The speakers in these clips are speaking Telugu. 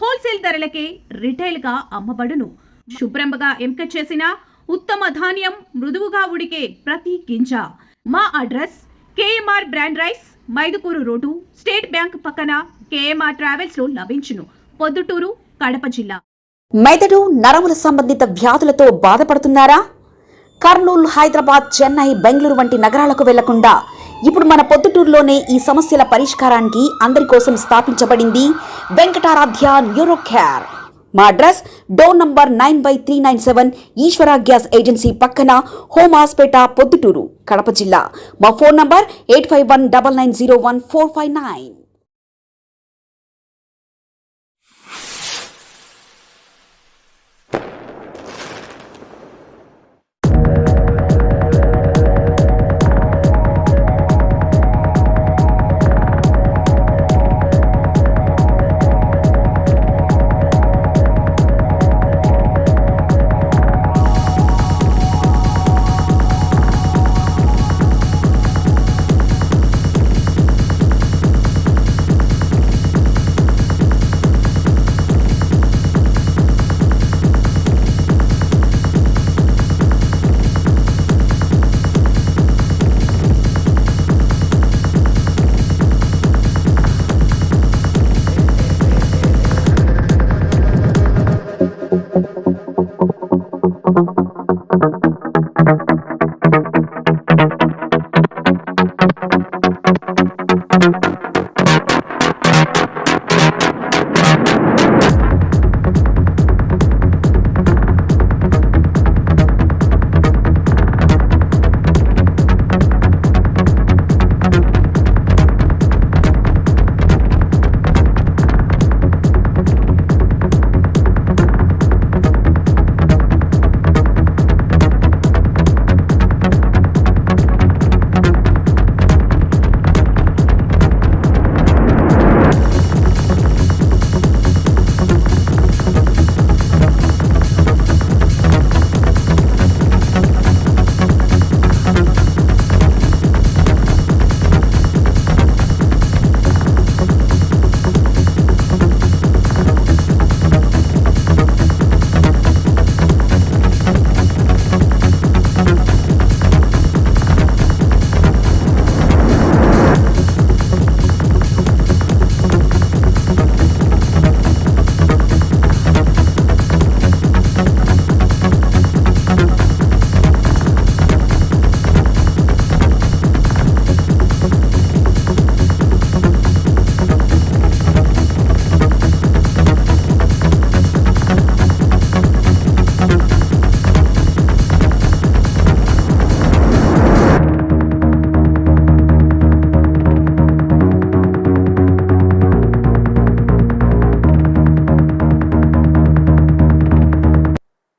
హోల్సేల్ ధరలకే రిటైల్ గా అమ్మబడును. శుభ్రంగా ఎంపిక చేసిన ఉత్తమ ధాన్యం మృదువుగా ఉడికే ప్రతి గింజ. మా address KMR brand rice, Mydukur road, state bank పక్కన, కేఎంఆర్ ట్రావెల్స్ లో లభించును. పొద్దుటూరు, కడప జిల్లా. మెదడు నరముల సంబంధిత వ్యాధులతో బాధపడుతున్నారా? కర్నూలు, హైదరాబాద్, చెన్నై, బెంగళూరు వంటి నగరాలకు వెళ్లకుండా ఇప్పుడు మన పొద్దుటూరులోనే ఈ సమస్యల పరిష్కారానికి అందరి కోసం స్థాపించబడింది వెంకటారాధ్య న్యూరో కేర్. మా address door number 9/397 Eshwara gas agency పక్కన, హోమాస్పేట, పొద్దుటూరు, కడప జిల్లా. మా phone number 8519901459.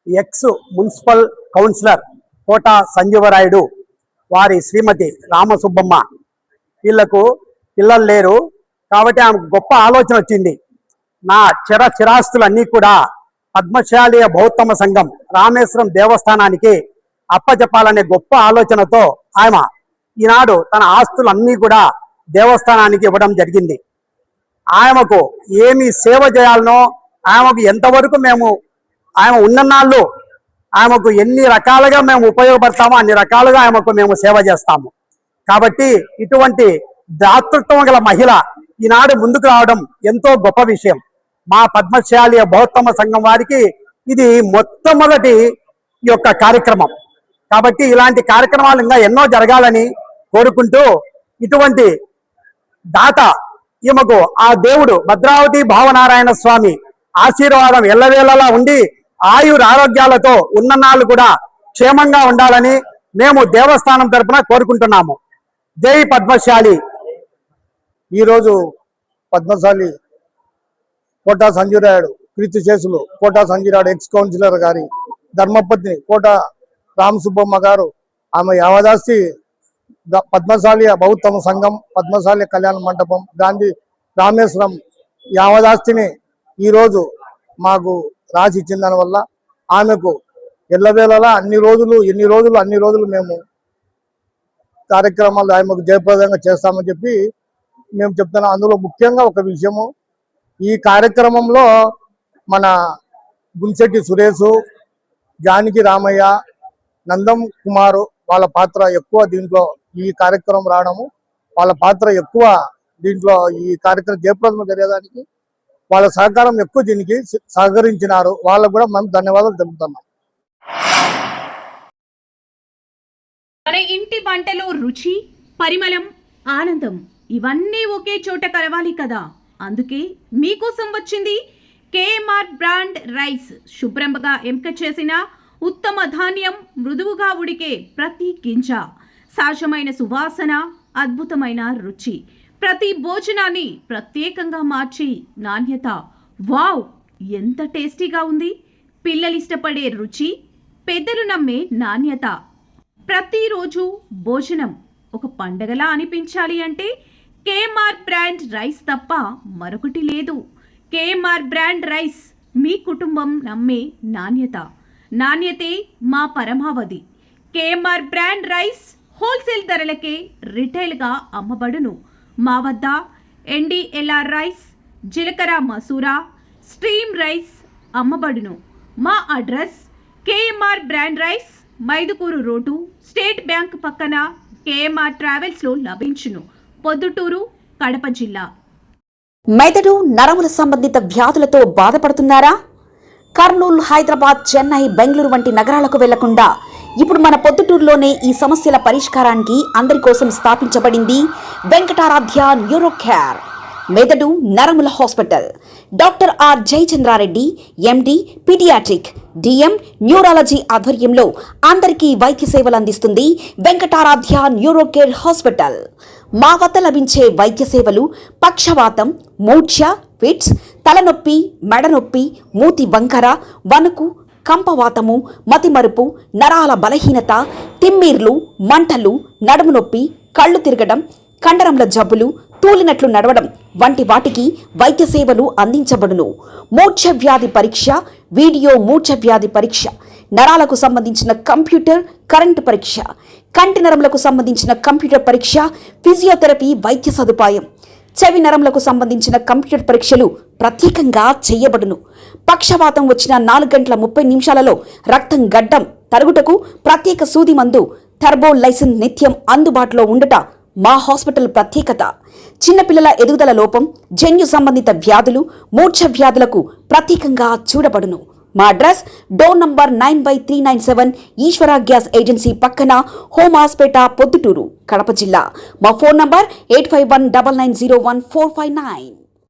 Ex municipal councillor Kota Sanjeevarayudu వారి శ్రీమతి రామసుబ్బమ్మ, వీళ్లకు పిల్లలు లేరు కాబట్టి ఆమెకు గొప్ప ఆలోచన వచ్చింది. నా చిరాస్తులన్నీ కూడా పద్మశాలీయ బౌద్ధమ సంఘం రామేశ్వరం దేవస్థానానికి అప్పచెప్పాలనే గొప్ప ఆలోచనతో ఆమె ఈనాడు తన ఆస్తులన్నీ కూడా దేవస్థానానికి ఇవ్వడం జరిగింది. ఆమెకు ఏమి సేవ చేయాలనో, ఆమెకు ఎంతవరకు మేము ఆమె ఉన్ననాళ్ళు ఆమెకు ఎన్ని రకాలుగా మేము ఉపయోగపడతామో అన్ని రకాలుగా ఆమెకు మేము సేవ చేస్తాము. కాబట్టి ఇటువంటి దాతృత్వం గల మహిళ ఈనాడు ముందుకు రావడం ఎంతో గొప్ప విషయం. మా పద్మశాలీయ బౌద్ధమ సంఘం వారికి ఇది మొట్టమొదటి ఈ యొక్క కార్యక్రమం. కాబట్టి ఇలాంటి కార్యక్రమాలు ఇంకా ఎన్నో జరగాలని కోరుకుంటూ, ఇటువంటి దాత ఈమెకు ఆ దేవుడు భద్రావతి భావనారాయణ స్వామి ఆశీర్వాదం ఎల్లవేళలా ఉండి ఆయుర ఆరోగ్యాలతో ఉన్ననాళ్ళు కూడా క్షేమంగా ఉండాలని మేము దేవస్థానం తరపున కోరుకుంటున్నాము. జై పద్మశాలి. ఈరోజు పద్మశాలి కోట సంజీవరాయుడు కీర్తి చేసులు కోట సంజీవరాయుడు ఎక్స్ కౌన్సిలర్ గారి ధర్మపత్ని కోట రామసుబ్బమ్మ గారు ఆమె యావదాస్తి పద్మశాలి బౌద్ధమ సంఘం, పద్మశాలి కళ్యాణ మండపం, గాంధీ రామేశ్వరం యావదాస్తిని ఈరోజు మాకు రాసి ఇచ్చిన దానివల్ల ఆమెకు ఎల్లవేళలా ఎన్ని రోజులు మేము కార్యక్రమాలు ఆమెకు జయప్రదంగా చేస్తామని చెప్పి మేము చెప్తున్నాం. అందులో ముఖ్యంగా ఒక విషయము, ఈ కార్యక్రమంలో మన గుంశెట్టి సురేష్, జానకి రామయ్య, నందం కుమారు వాళ్ళ పాత్ర ఎక్కువ దీంట్లో ఈ కార్యక్రమం రావడము, వాళ్ళ పాత్ర ఎక్కువ దీంట్లో ఈ కార్యక్రమం జయప్రదం జరిగేదానికి వాళ్ళ సహకారం ఎక్కువ దీనికి సహకరించినారు. వాళ్ళకు కూడా మనం ధన్యవాదాలు తెలుపుతున్నాం. మన ఇంటి వంటలో రుచి, పరిమళం, ఆనందం ఇవన్నీ ఒకే చోట కలవాలి కదా. అందుకే మీకోసం వచ్చింది కేఎంఆర్ బ్రాండ్ రైస్. శుభ్రంగా ఎంపిక చేసిన ఉత్తమ ధాన్యం, మృదువుగా ఉడికే ప్రతి గింజ, సహజమైన సువాసన, అద్భుతమైన రుచి, ప్రతి భోజనాన్ని ప్రత్యేకంగా మార్చి నాణ్యత. వావ్, ఎంత టేస్టీగా ఉంది! పిల్లలు ఇష్టపడే రుచి, పెద్దలు నమ్మే నాణ్యత. ప్రతిరోజు భోజనం ఒక పండగలా అనిపించాలి అంటే కేఎంఆర్ బ్రాండ్ రైస్ తప్ప మరొకటి లేదు. కేఎంఆర్ బ్రాండ్ రైస్, మీ కుటుంబం నమ్మే నాణ్యత. నాణ్యతే మా పరమావధి. కేఎంఆర్ బ్రాండ్ రైస్ హోల్సేల్ ధరలకే రిటైల్గా అమ్మబడును. మా వద్ద NDLR రైస్, జీలకర్ర మసూరా, స్ట్రీమ్ రైస్ అమ్మబడును. మా address KMR brand rice, Mydukur road, state bank పక్కన, కేఎంఆర్ ట్రావెల్స్లో లభించును. పొద్దుటూరు, కడప జిల్లా. మెదడు నరముల సంబంధిత వ్యాధులతో బాధపడుతున్నారా? కర్నూలు, హైదరాబాద్, చెన్నై, బెంగళూరు వంటి నగరాలకు వెళ్లకుండా ఇప్పుడు మన పొద్దుటూరులోనే ఈ సమస్యల పరిష్కారానికి అందరి కోసం స్థాపించబడింది వెంకటారాధ్య న్యూరో కేర్, మెదడు నరముల hospital. Doctor R Jayachandra Reddy, MD, paediatric, DM, neurology ఆధ్వర్యంలో అందరికీ వైద్య సేవలు అందిస్తుంది వెంకటారాధ్య న్యూరో కేర్ హాస్పిటల్. మా వద్ద లభించే వైద్య సేవలు పక్షవాతం, మూర్ఛ, ఫిట్స్, తలనొప్పి, మెడనొప్పి, మూతి వంకర, వణుకు, కంపవాతము, మతిమరుపు, నరాల బలహీనత, తిమ్మిర్లు, మంటలు, నడుము నొప్పి, కళ్ళు తిరగడం, కండరంల జబ్బులు, తూలినట్లు నడవడం వంటి వాటికి వైద్య సేవలు అందించబడును. మూర్ఛ వ్యాధి పరీక్ష, వీడియో మూర్ఛ వ్యాధి పరీక్ష, నరాలకు సంబంధించిన కంప్యూటర్, కరెంటు పరీక్ష, కంటి నరములకు సంబంధించిన కంప్యూటర్ పరీక్ష, ఫిజియోథెరపీ వైద్య సదుపాయం, చెవి నరములకు సంబంధించిన కంప్యూటర్ పరీక్షలు ప్రత్యేకంగా చేయబడును. పక్షవాతం వచ్చిన 4 గంటల 30 నిమిషాలలో రక్తం గడ్డం తరుగుటకు ప్రత్యేక సూది మందు థర్బోలైసిన్ నిత్యం అందుబాటులో ఉండుట మా హాస్పిటల్ ప్రత్యేకత. చిన్నపిల్లల ఎదుగుదల లోపం, జన్యు సంబంధిత వ్యాధులు, మూర్ఛ వ్యాధులకు ప్రత్యేకంగా చూడబడును. మా address door number 9/397, Eshwara gas agency పక్కన, హోమాస్పేట, పొద్దుటూరు, కడప జిల్లా. మా ఫోన్ నంబర్ 8519901459.